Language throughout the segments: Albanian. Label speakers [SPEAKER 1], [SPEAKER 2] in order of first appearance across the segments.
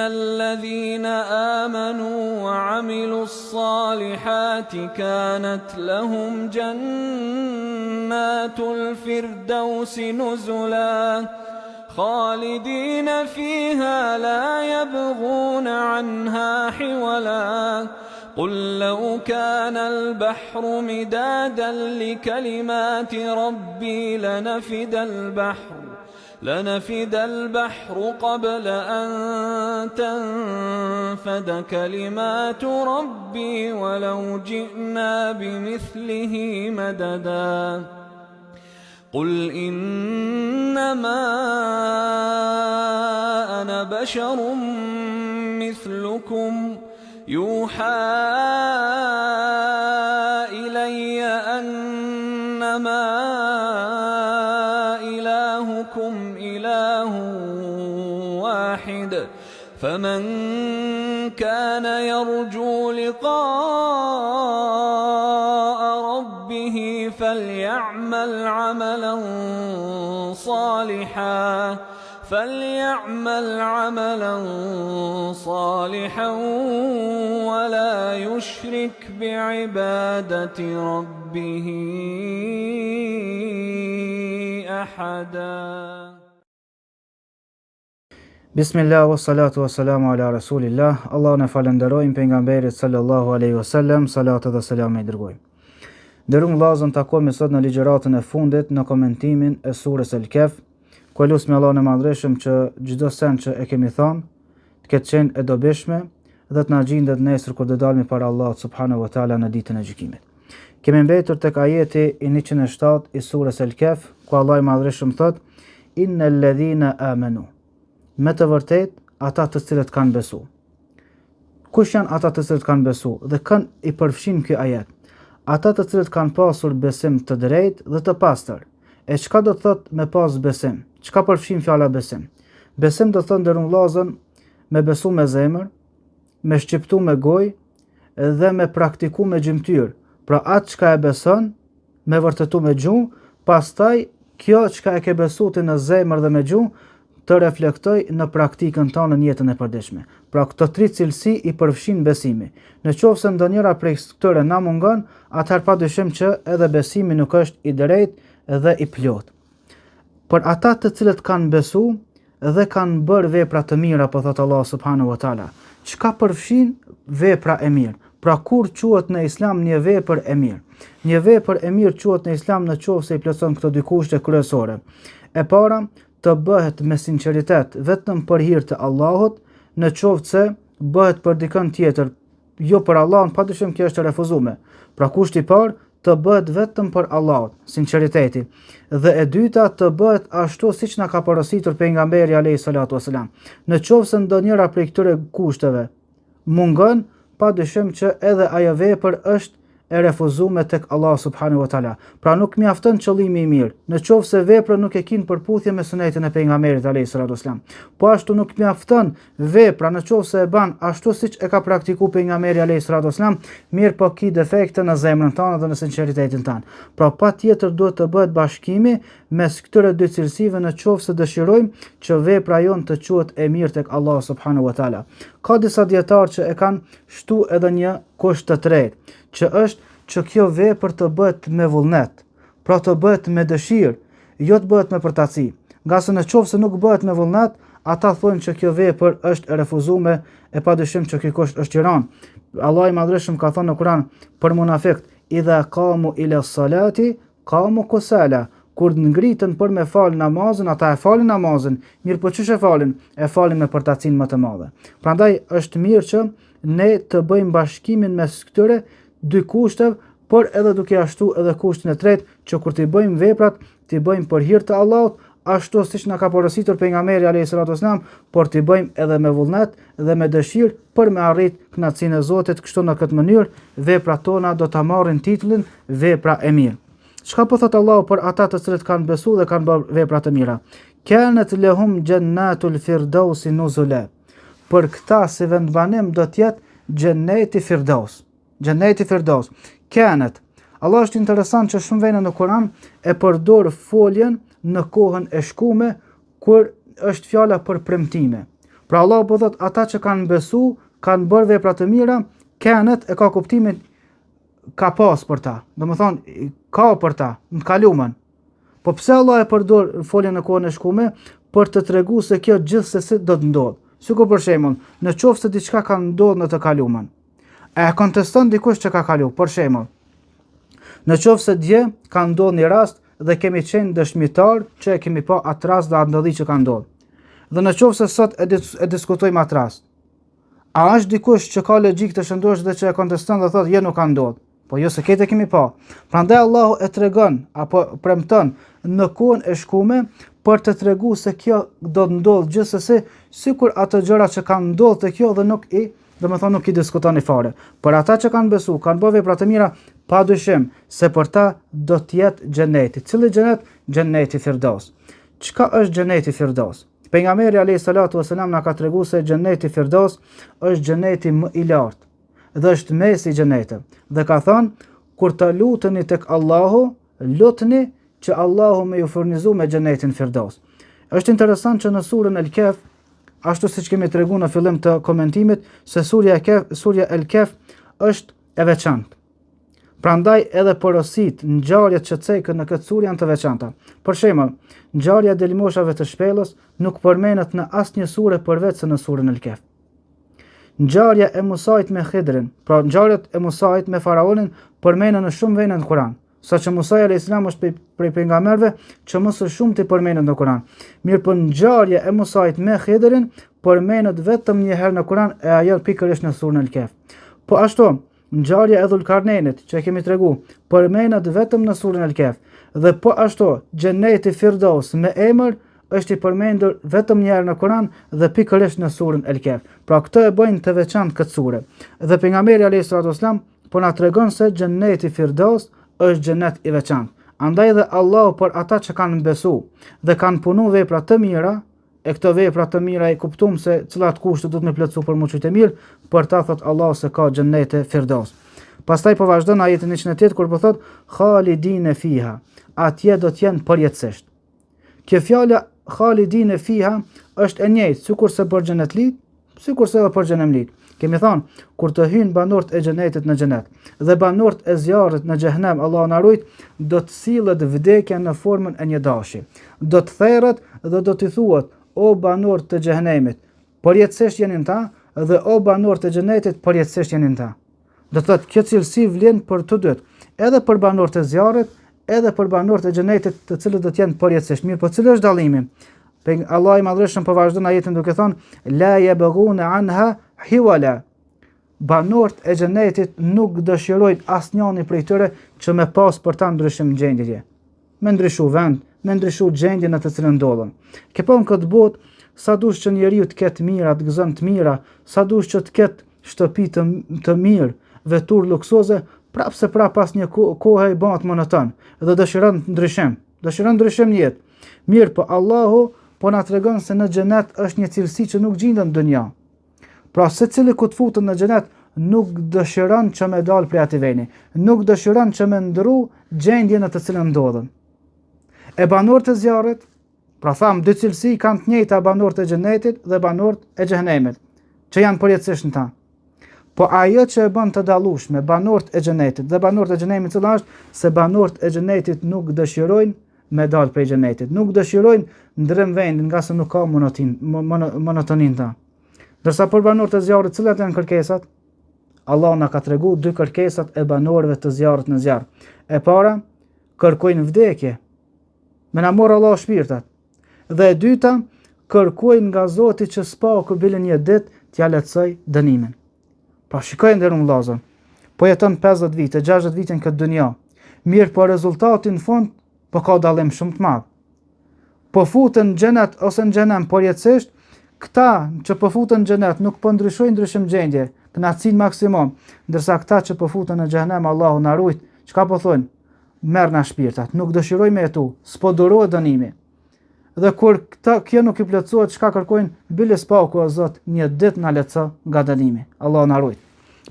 [SPEAKER 1] الذين آمنوا وعملوا الصالحات كانت لهم جنات الفردوس نزلا خالدين فيها لا يبغون عنها حولا قل لو كان البحر مدادا لكلمات ربي لنفد البحر قبل أن تنفد كلمات ربي ولو جئنا بمثله مددا قل إنما أنا بشر مثلكم يوحى إلي أنما إلهكم إله واحد فمن كان يرجو لقاء ربه فليعمل عملا صالحا ولا يشرك بعبادة ربه أحدا.
[SPEAKER 2] Bismillah wa salatu wa salamu ala rasulillah. Allah në falenderojmë pejgamberit sallallahu alaihi wasallam, salatu dhe selam e dërgojmë. Nderuar vëllezër, takojmë sot në ligjëratën e fundit në komentimin e surës El-Kehf. Ku lutem Allahun e Madhreshëm që çdo sen që e kemi thënë të ketë qenë e dobishme dhe të na gjendet nesër kur do dalmi para Allahut subhanahu wa taala në ditën e gjykimit. Kemi mbetur tek ajeti i 107 i surës El-Kehf, ku Allah i Madhreshëm thot: Innal ladhina amanu. Me të vërtet, ata të cilët kanë besu. Kush janë ata të cilët kanë besu? Dhe kanë i përfshin ky ajet. Ata të cilët kanë pasur besim të drejtë dhe të pastër. E çka do të thot me pas besim? Çka përfshin fjala besim? Besim do të thonë nderuar vëllezër, me besu me zemër, me shqiptu me gojë dhe me praktiku me gjymtyr. Pra atë çka e beson, me vërtetu me gjuhë, pastaj kjo çka e ke besu ti në zemër dhe me gjuhë të reflektoj në praktikën tonë në jetën e përditshme. Pra këto tri cilësi i përfshin besimi. Në qoftë se ndonjëra prej këtyre na mungon, atëherë padyshim që edhe besimi nuk është i drejtë dhe i plot. Për ata të cilët kanë besu dhe kanë bërë vepra të mira, po thot Allah subhanahu wa taala, çka përfshin vepra e mirë? Pra kur quhet në Islam një vepër e mirë? Një vepër e mirë quhet në Islam në qoftë se i plotson këto dy kushte kryesore. E para, të bëhet me sinqeritet vetëm për hir të Allahut, në qoftë se bëhet për dikën tjetër, jo për Allahun, padyshim kjo është e refuzuar. Pra kushti i parë të bëhet vetëm për Allahut, sinqeriteti. Dhe e dyta të bëhet ashtu siç na ka porositur pejgamberi alayhi salatu wasalam. Në qoftë se ndonjëra prej këtyre kushteve mungon, padyshim që edhe ajo vepër është e refuzuar tek Allah subhanahu wa taala. Pra nuk mjafton qëllimi i mirë, në qoftë se vepra nuk e kin përputhje me sunetin e pejgamberit alayhi salatu wasalam. Po ashtu nuk mjafton vepra në qoftë se e ban ashtu siç e ka praktikuar pejgamberi alayhi salatu wasalam, mirë po ki defekte në zemrën tonë dhe në sinqeritetin tonë. Pra patjetër duhet të bëhet bashkimi mes këtyre dy cilësive në qoftë se dëshirojmë që vepra jonë të quhet e mirë tek Allah subhanahu wa taala. Ka disa dietarë që e kanë shtu edhe një kusht të tretë, që është që kjo vepër të bëhet me vullnet, pra të bëhet me dëshirë, jo të bëhet me përtaci. Nga se në qoftë se nuk bëhet me vullnet, ata thonë që kjo vepër është e refuzuar, e padyshim që ky kusht është i rënë. Allah i Madhreshëm ka thënë në Kur'an për munafiqët: "Idha qamu ila salati qamu kusala." Kur ngritën për me fal namazin, ata e falin namazin, mirë po çish e falin? E falin me përtacinë më të madhe. Prandaj është mirë që ne të bëjmë bashkimin mes këtyre dy kushteve, por edhe duke ashtu edhe kushtin e tretë, që kur të bëjmë veprat, të bëjmë për hir të Allahut, ashtu siç na ka porositur pejgamberi alayhi salatu wasalam, por të bëjmë edhe me vullnet dhe me dëshirë për me arrit kënaqësinë e Zotit. Kështu në këtë mënyrë veprat tona do ta marrin titullin vepra e mirë. Çka po thot Allahu për ata të cilët kanë besuar dhe kanë bërë vepra të mira? Kanat lahum jannatul firdausi nuzula. Për këta si vendbanim do të jetë xheneti Firdaus. Xheneti Firdaus. Kanat. Allah është interesant që shumë vende në Kur'an e përdor foljen në kohën e shkume kur është fjala për premtime. Pra Allah po thot ata që kanë besu, kanë bërë vepra të mira, kanët e ka kuptimin ka pas për ta. Domethënë ka për ta në kalumen. Po pse Allah e përdor foljen në kohën e shkume për të treguar se kjo gjithsesi do të ndodhë. Sikur për shembull, në qoftë se diçka ka ndodhur në të kalumen, e konteston dikush që ka kaluar, për shembull, në qoftë se dje ka ndodhur një rast dhe kemi qenë dëshmitar që e kemi pa atë rast dhe atë ndodhi që ka ndodhur. Dhe në qoftë se sot e diskutojmë atë rast, a është dikush që ka logjik të shëndosh dhe që e konteston dhe thotë jo nuk ka ndodhur? Po jo se këtë kemi pa. Prandaj Allahu e tregon apo premton në kohën e shkume për të treguar se kjo do të ndodhë gjithsesi, sikur ato gjëra që kanë ndodhur te kjo dhe nuk i diskutoni fare. Por ata që kanë besu, kanë bërë vepra të mira, padyshim se për ta do të jetë xheneti. Cili xhenet? Xheneti Firdaus. Çka është xheneti Firdaus? Pejgamberi alayhis salatu wasalam na ka treguar se xheneti Firdaus është xheneti më i lartë dhe është mesi i xhenetit. Dhe ka thënë, kur të luteni tek Allahu, lutni që Allahu me ju furnizu me xhenetin Firdaus. Është interesant që në surën El-Kehf, ashtu siç kemi treguar në fillim të komentimit, se surja El-Kehf është e veçantë. Prandaj edhe porosit, ngjarjet që cekën në këtë surë janë të veçanta. Për shembull, ngjarja e delimoshave të shpellës nuk përmendet në asnjë sure përveç se në surën El-Kehf. Ngjarja e Musait me Khidrin, pra ngjarjet e Musait me faraonin përmenden në shumë vende në Kur'an. Saqë Musa alayhis salam është prej pejgamberëve që më së shumti përmendet në Kur'an. Mirë, po ngjarja e Musait me Khidrin përmendet vetëm një herë në Kur'an e ajo pikërisht në surën El-Kehf. Po ashtu, ngjarja e Dhulkarnenit që e kemi treguar përmendet vetëm në surën El-Kehf. Dhe po ashtu, xheneti Firdaus me emër është i përmendur vetëm një herë në Kur'an dhe pikërisht në surën El-Kehf. Pra këtë e bëjnë të veçantë këtë sure. Dhe pejgamberi alayhis salam po na tregon se xheneti Firdaus është xhenet i veçantë. Andaj dhe Allahu për ata që kanë besu dhe kanë punu vepra të mira, e këto vepra të mira i kuptum se cilat kushte do të më plotësu për muçit e mirë, për ta thot Allahu se ka xhenete Firdaus. Pastaj po vazhdon ajetin 108 kur po thot Khalidine fiha, atje do të jenë përjetësisht. Kjo fjala Khalidine fiha është e njëjtë sikurse për xhenetlit, sikurse edhe për xhenemlit. Kemi thënë, kur të hyjnë banorët e xhenetit në xhenet dhe banorët e zjarrit në xhehenem, Allahu na ruaj, do të sillet vdekja në formën e një dashi. Do të therret dhe do t'i thuhet, o banorët të xhehenemit, përjetësisht jeni në ta, dhe o banorët e xhenetit, përjetësisht jeni në ta. Do të thotë kjo cilësi vlen për të dytë, edhe për banorët e zjarrit, edhe për banorët e xhenetit, të cilët do të jenë përjetësisht. Mirë, po cili është dallimi? Allah i madhreshëm po vazhdon ajetin duke thënë, la yabghuna anha hiwala. Banorët e xhenetit nuk dëshirojnë asnjëri prej tyre që me pas për ta ndryshim gjendje. Me ndryshu vend, me ndryshu gjendje në të cilën ndodhen. Ke pa në këtë botë, sa dush që njeriu të ketë mira, të gëzon të mira, sa dush që të ketë shtëpi të mirë, vetur luksoze, prapse pas një kohë i bëhet monoton dhe dëshiron ndryshim në jetë. Mirë, po Allahu po na tregon se në xhenet është një cilësi që nuk gjendet në dunja. Pra secili ku të futet në xhenet nuk dëshiron që me dal prej atij veni, nuk dëshiron që me ndru gjendjen në të cilën ndodhen. E banorët e zjarrit, pra tham dy cilësi kanë të njëjta banorët e xhenetit dhe banorët e xhehenemit, që janë përjetësisht në ta. Po ajo që e bën të dallueshme banorët e xhenetit dhe banorët e xhehenemit cila është se banorët e xhenetit nuk dëshirojnë me dal prej xhenetit, nuk dëshirojnë ndrym vendin nga se nuk ka monotonin ta. Dërsa për banorët e zjarrit, cilat janë kërkesat? Allah na ka treguar dy kërkesat e banorëve të zjarrit në zjarr. E para, kërkojnë vdekje, me na morë Allah shpirtat. Dhe e dyta, kërkojnë nga Zoti që s'paku bile një ditë t'ja lehtësoj dënimin. Pa shikoj nderuar vëllezër, po jeton 50 vite, 60 vite në këtë dunja. Mirë, po rezultati në fund po ka dallim shumë të madh. Po futen në xhenet ose në xhenem përjetësisht, këta që po futen në xhenet nuk po ndryshojnë ndryshim gjendje, kënaqësinë maksimum, ndërsa këta që po futen në xhenem, Allahu na ruaj, çka po thonë? Merr na shpirtat, nuk dëshiroj me jetu, s'po durohet dënimi. Dhe kur kjo nuk i plotësohet, çka kërkojnë? Bile spaku o Zot, një ditë na lehtëso nga dënimi. Allahu na ruaj.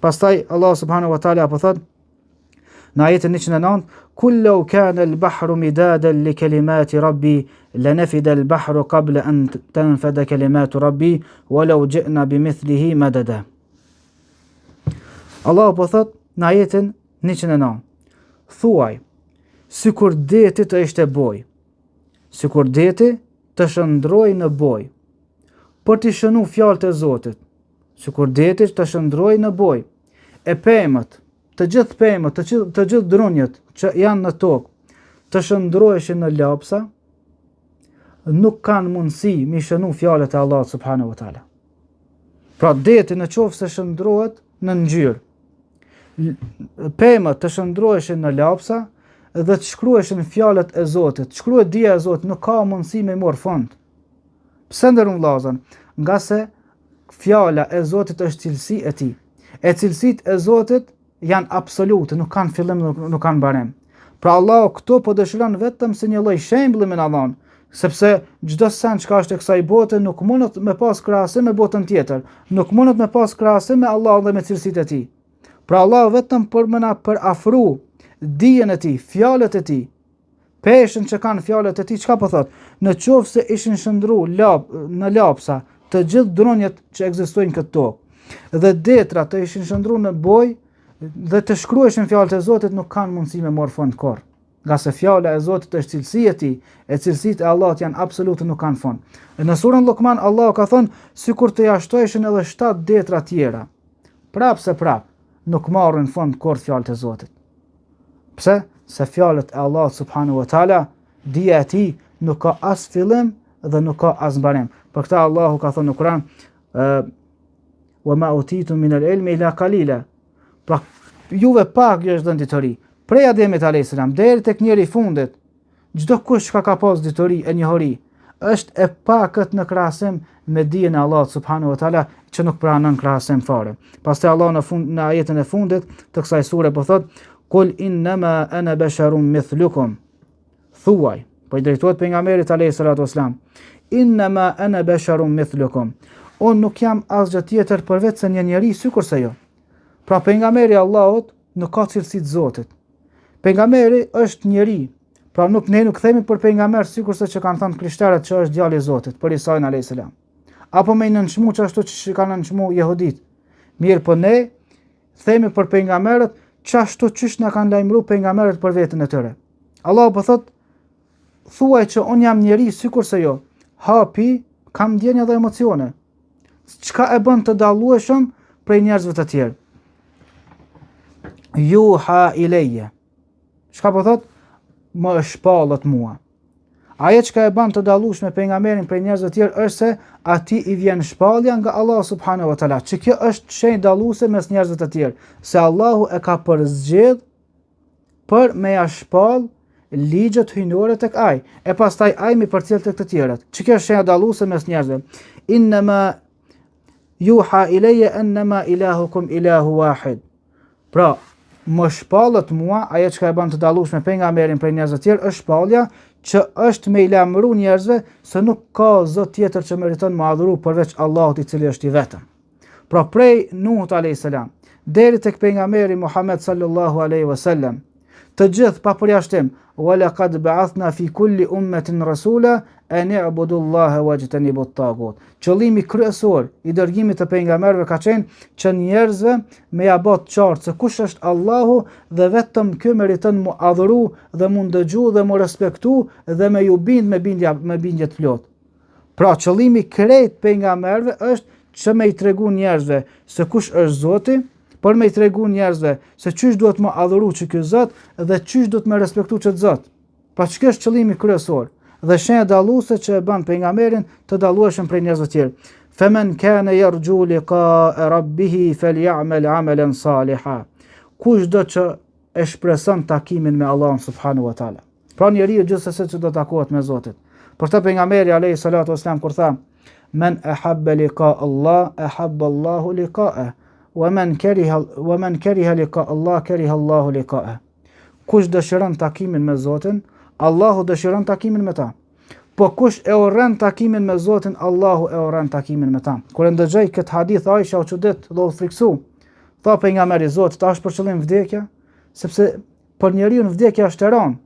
[SPEAKER 2] Pastaj Allah subhanahu wa taala apo thot: Në ajetin 109, "Kul law kana al-bahru midadan li kalimati rabbi lanafida al-bahru qabla an tanfada kalimatu rabbi walau ji'na bimithlihi madada." Allahu po thot në ajetin 109, thuaj, sikur deti të ishte boj, sikur deti të shëndroj në boj, për t'i shënu fjalët e Zotit, sikur deti të shëndroj në boj, e pemët, të gjithë pemët, të gjithë drunjët që janë në tokë, të shëndroheshin në lapsa, nuk kanë mundësi mi shënu fjalët e Allahut subhanahu wa taala. Pra deti në qoftë se shëndrohet në ngjyrë, pemët të shëndroheshin në lapsa dhe të shkruheshin fjalët e Zotit, shkruhet dija e Zotit, nuk ka mundësi me marr fund. Pse ndërun vllazën? Nga se fjala e Zotit është cilësi e tij. E cilësitë e Zotit janë absolute, nuk kanë fillim, nuk kanë mbarim. Pra Allahu këto po dëshiron vetëm se një lloj shembulli me na dhon, sepse çdo sen çka është e kësaj bote nuk mundet me pas krahasim me botën tjetër, nuk mundet me pas krahasim me Allahun dhe me cilësitë e tij. Pra Allahu vetëm për më na përafru dijen e tij, fjalët e tij, peshën që kanë fjalët e tij, çka po thot? Në qoftë se ishin shndruar në lapsa të gjithë dronjët që ekzistojnë këtë tokë, dhe detra të ishin shndruar në boj dhe të shkruheshin fjalët e Zotit, nuk kanë mundësi me marr fund kurrë. Nga se fjala e Zotit është cilësi e tij, e cilësitë e Allahut janë absolute, nuk kanë fund. Në surën Luqman Allahu ka thënë sikur të jashtoheshin edhe 7 detra tjera. Prap, nuk marrin fund kurrë fjalët e Zotit. Pse? Se fjalët e Allahut subhanahu wa taala, dija e tij nuk ka as fillim dhe nuk ka as mbarim. Për këtë Allahu ka thënë në Kur'an, "Wa ma utitum min al-ilmi illa qalila." Pra juve pak ju është dhënë ditori. Prej Ademit a.s. deri tek njeri i fundit, çdo kush ka pas ditori e njohuri, është e pakët në krahasim me dijen e Allahut subhanahu wa taala, që nuk pranon krahasim fare. Pastaj Allahu në ajetin e fundit të kësaj sure po thot, "Kul innama ana basharun mithlukum." Thuaj, po i drejtohet pejgamberit a.s. "Innama ana basharun mithlukum." Unë nuk jam asgjë tjetër përveç se një njeri sikur se ju. Pra pejgamberi Allahut nuk ka cilësitë Zotit. Pejgamberi është njeri. Pra ne nuk themi për pejgamber sikurse që kanë thënë krishterët që është djali i Zotit, për Isa a.s. Apo me nënçmu që ashtu që kanë nënçmu jehudit. Mirë, po ne themi për pejgamberët çashtu çish na kanë lajmëruar pejgamberët për veten e tyre. Allahu po thot, thuaj që unë jam njeri sikurse ju. Hapi, kam ndjenja dhe emocione. Çka e bën të dallueshëm prej njerëzve të tjerë? Yuha ileje. Çka po thot? Më shpallët mua. Ajo çka e bën të dallueshme pejgamberin prej njerëzve të tjerë është se atij i vjen shpallja nga Allahu subhanahu wa taala. Që kjo është shenjë dalluese mes njerëzve të tjerë, se Allahu e ka përzgjedh për me ja shpall ligjet hyjnore tek ai, e pastaj ai mi përcjell tek të tjerët. Që kjo është shenjë dalluese mes njerëzve. Innama yuha ileje annama ilahukum ilahu wahid. Pra, më shpallët mua, ajo që ka e bën të dallueshme pejgamberin prej njerëzve të tjerë është shpallja që është me i lajmëruar njerëzve se nuk ka zot tjetër që meriton më adhuru përveç Allahut i cili është i vetëm. Pra prej Nuhut a.s. deri tek pejgamberi Muhammed sallallahu alaihi wasallam, të gjithë pa përjashtim, "Walaqad ba'athna fi kulli ummatin rasula an i'budu Allaha wajtanibu at-taghut." Qëllimi kryesor i dërgimit të pejgamberëve ka qenë që njerëzve me ja bë të qartë se kush është Allahu dhe vetëm ky meriton mu adhuru dhe mu ndëgju dhe mu respektu dhe me ju bind me bindje të plot. Pra qëllimi krejt pejgamberëve është që me i tregu njerëzve se kush është Zoti, për me i tregu njerëzve se çysh duhet më adhuru që ky Zot dhe çysh duhet më respektu çët Zot. Pra që është qëllimi kryesor dhe shenja dalluese që e bën pejgamberin të dallueshëm prej njerëzve të tjerë. Faman kana yarju liqa'a rabbih falyamal 'amalan salihan. Kushdo që e shpreson takimin me Allahun subhanahu wa taala. Pra njeriu gjithsesi që do takohet me Zotin. Për këtë pejgamberi alayhi salatu wasalam kur tha, "Man ahabba liqa'a Allah, ahabba Allahu liqa'ah. Wa man kariha liqa Allah, kariha Allahu liqa'ah." Kush dëshiron takimin me Zotin, Allahu dëshiron takimin me ta. Po kush e urren takimin me Zotin, Allahu e urren takimin me ta. Kur e ndëgjoi këtë hadith Aisha u çudit dhe u friksu. Tha pejgamberi Zotit, "A është për qëllim vdekja?" Sepse për njeriu në vdekja është e rënë.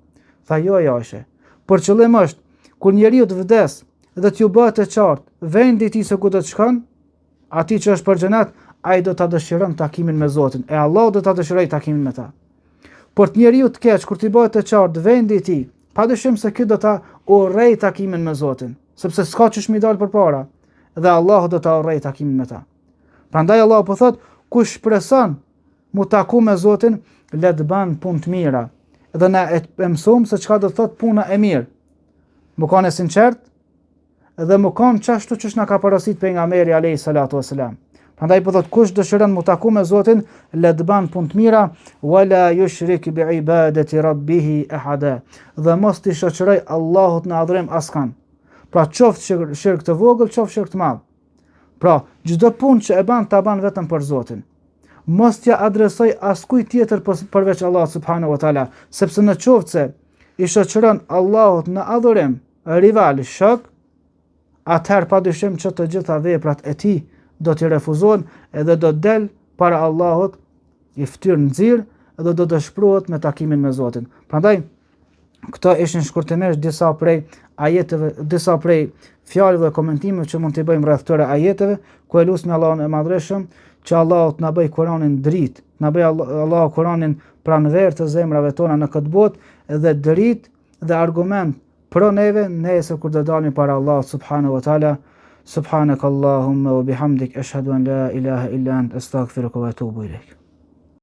[SPEAKER 2] Tha jo Ajshe. Për qëllim është kur njeriu të vdes dhe t'ju bëhet e qartë vendi i tij se ku do të shkon, atij që është për xhenet, ai do ta dëshiron takimin me Zotin, e Allah do ta dëshiroj takimin me ta. Por të njeriu të keq kur t'i bëhet e qartë vendi i tij, padyshim se ky do ta urrej takimin me Zotin, sepse s'ka çish mi dal përpara, dhe Allahu do ta urrej takimin me ta. Prandaj Allahu po thot, kush shpreson mu taku me Zotin, le të bën punë të mira. Dhe na e mësojmë se çka do të thot puna e mirë. Më kanë e sinqert dhe më kanë çashtu që na ka porosit pejgamberi alayhi salatu wasalam. Prandaj po thot kush dëshiron mu taku me Zotin, le të bën punë të mira, wala yushrik bi ibadati rabbih ahada. Dhe mos t'i shoqëroj Allahut në adhurim askan. Pra qoftë shirk të vogël, qoftë shirk të madh. Pra çdo punë që e bën ta bën vetëm për Zotin. Mos t'ja adresoj askujt tjetër përveç Allahut subhanahu wa taala, sepse në qoftë se i shoqëron Allahut në adhurim rival, shok, atëherë padyshim që të gjitha veprat e tij do t'i refuzohen edhe do të del para Allahut i fytyr në xhir dhe do të shprohet me takimin me Zotin. Prandaj këto ishin shkurtimisht disa prej ajeteve, disa prej fjalëve dhe komentimeve që mund t'i bëjmë rreth këtyre ajeteve, ku e lutem Allahun e Madhreshëm që Allahu të na bëj Kur'anin dritë, na bëj Allahu Kur'anin pranver të zemrave tona në këtë botë dhe dritë dhe argument pro neve nesër kur do dalim para Allahut subhanahu wa taala. Subhanakallahumma wa bihamdik ashhadu an la ilaha illa ant astaghfiruka wa atubu ilaik.